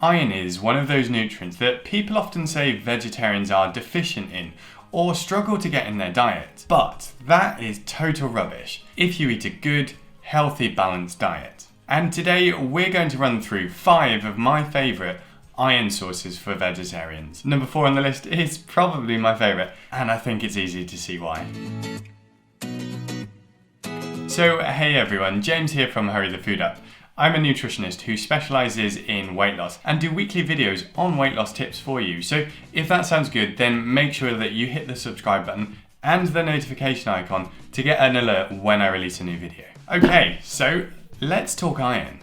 Iron is one of those nutrients that people often say vegetarians are deficient in or struggle to get in their diet. But that is total rubbish if you eat a good, healthy, balanced diet. And today we're going to run through 5 of my favourite iron sources for vegetarians. Number 4 on the list is probably my favourite, and I think it's easy to see why. So hey everyone, James here from Hurry the Food Up. I'm a nutritionist who specialises in weight loss and do weekly videos on weight loss tips for you. So if that sounds good, then make sure that you hit the subscribe button and the notification icon to get an alert when I release a new video. Okay, so let's talk iron.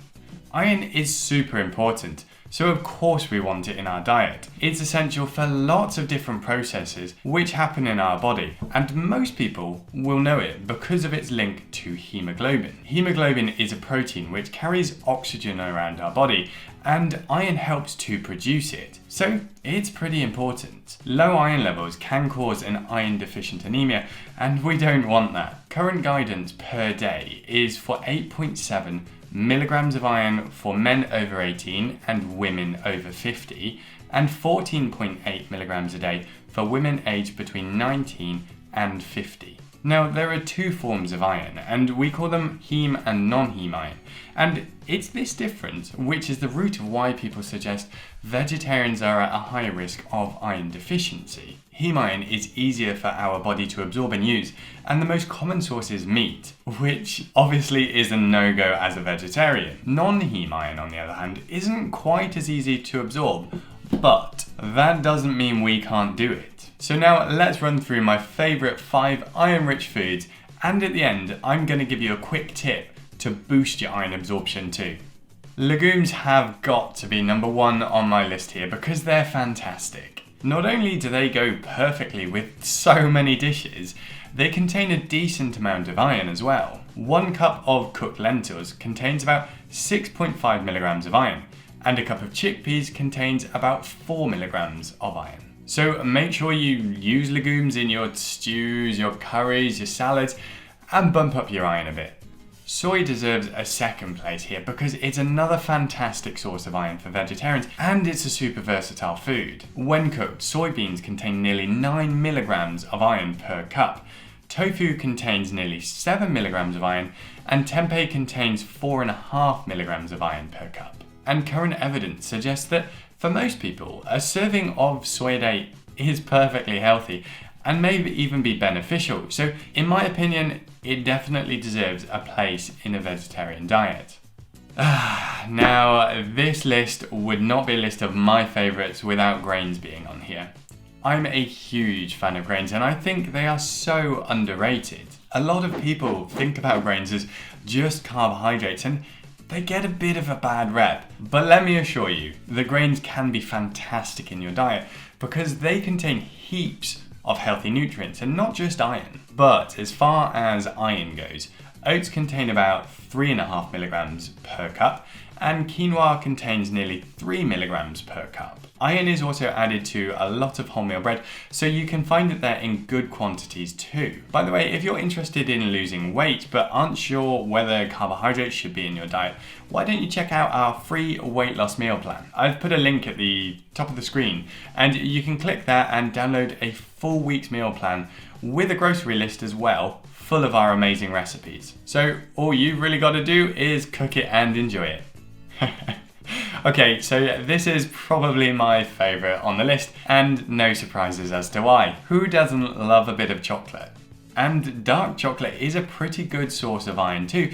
Iron is super important, so of course we want it in our diet. It's essential for lots of different processes which happen in our body, and most people will know it because of its link to hemoglobin. Hemoglobin is a protein which carries oxygen around our body, and iron helps to produce it, so it's pretty important. Low iron levels can cause an iron deficient anemia, and we don't want that. Current guidance per day is for 8.7 milligrams of iron for men over 18 and women over 50, and 14.8 milligrams a day for women aged between 19 and 50. Now, there are 2 forms of iron, and we call them heme and non-heme iron. And it's this difference which is the root of why people suggest vegetarians are at a higher risk of iron deficiency. Heme iron is easier for our body to absorb and use, and the most common source is meat, which obviously is a no-go as a vegetarian. Non-heme iron, on the other hand, isn't quite as easy to absorb, but that doesn't mean we can't do it. So now let's run through my favourite 5 iron-rich foods, and at the end I'm going to give you a quick tip to boost your iron absorption too. Legumes have got to be number 1 on my list here because they're fantastic. Not only do they go perfectly with so many dishes, they contain a decent amount of iron as well. 1 cup of cooked lentils contains about 6.5 milligrams of iron, and a cup of chickpeas contains about 4 milligrams of iron. So make sure you use legumes in your stews, your curries, your salads, and bump up your iron a bit. Soy deserves a second place here because it's another fantastic source of iron for vegetarians, and it's a super versatile food. When cooked, soybeans contain nearly 9 milligrams of iron per cup. Tofu contains nearly 7 milligrams of iron, and tempeh contains 4.5 milligrams of iron per cup. And current evidence suggests that for most people, a serving of soy a day is perfectly healthy and may even be beneficial. So in my opinion, it definitely deserves a place in a vegetarian diet. Now, this list would not be a list of my favourites without grains being on here. I'm a huge fan of grains, and I think they are so underrated. A lot of people think about grains as just carbohydrates, and they get a bit of a bad rep. But let me assure you, the grains can be fantastic in your diet because they contain heaps of healthy nutrients, and not just iron. But as far as iron goes, oats contain about 3.5 milligrams per cup, and quinoa contains nearly 3 milligrams per cup. Iron is also added to a lot of wholemeal bread, so you can find it there in good quantities too. By the way, if you're interested in losing weight but aren't sure whether carbohydrates should be in your diet, why don't you check out our free weight loss meal plan? I've put a link at the top of the screen, and you can click that and download a full week's meal plan with a grocery list as well, full of our amazing recipes. So all you've really got to do is cook it and enjoy it. Okay, so this is probably my favourite on the list, and no surprises as to why. Who doesn't love a bit of chocolate? And dark chocolate is a pretty good source of iron too,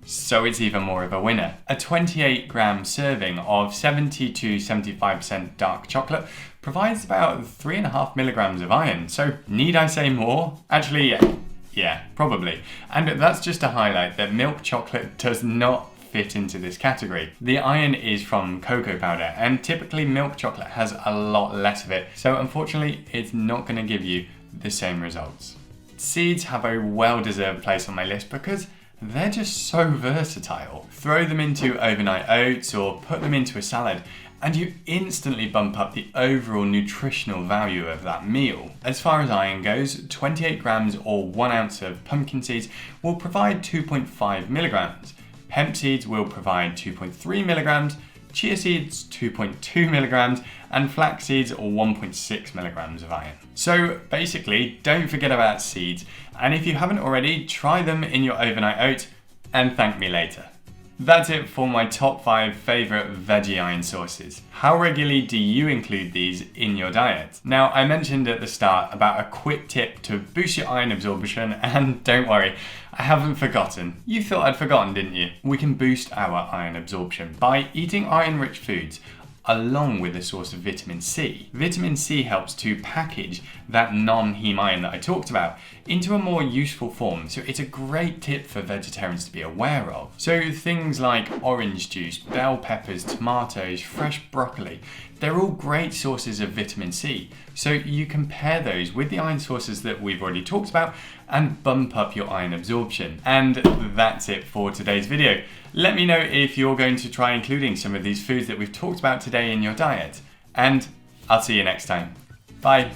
so it's even more of a winner. A 28 gram serving of 70 to 75% dark chocolate provides about 3.5 milligrams of iron, so need I say more? Actually, yeah, probably. And that's just to highlight that milk chocolate does not fit into this category. The iron is from cocoa powder, and typically milk chocolate has a lot less of it, so unfortunately it's not going to give you the same results. Seeds have a well-deserved place on my list because they're just so versatile. Throw them into overnight oats or put them into a salad, and you instantly bump up the overall nutritional value of that meal. As far as iron goes, 28 grams or 1 ounce of pumpkin seeds will provide 2.5 milligrams. Hemp seeds will provide 2.3 milligrams, chia seeds 2.2 milligrams, and flax seeds 1.6 milligrams of iron. So basically, don't forget about seeds, and if you haven't already, try them in your overnight oat and thank me later. That's it for my top 5 favourite veggie iron sources. How regularly do you include these in your diet? Now, I mentioned at the start about a quick tip to boost your iron absorption, and don't worry, I haven't forgotten. You thought I'd forgotten, didn't you? We can boost our iron absorption by eating iron-rich foods along with a source of vitamin C. Vitamin C helps to package that non-heme iron that I talked about into a more useful form, so it's a great tip for vegetarians to be aware of. So things like orange juice, bell peppers, tomatoes, fresh broccoli, they're all great sources of vitamin C. So you can pair those with the iron sources that we've already talked about and bump up your iron absorption. And that's it for today's video. Let me know if you're going to try including some of these foods that we've talked about today in your diet. And I'll see you next time. Bye.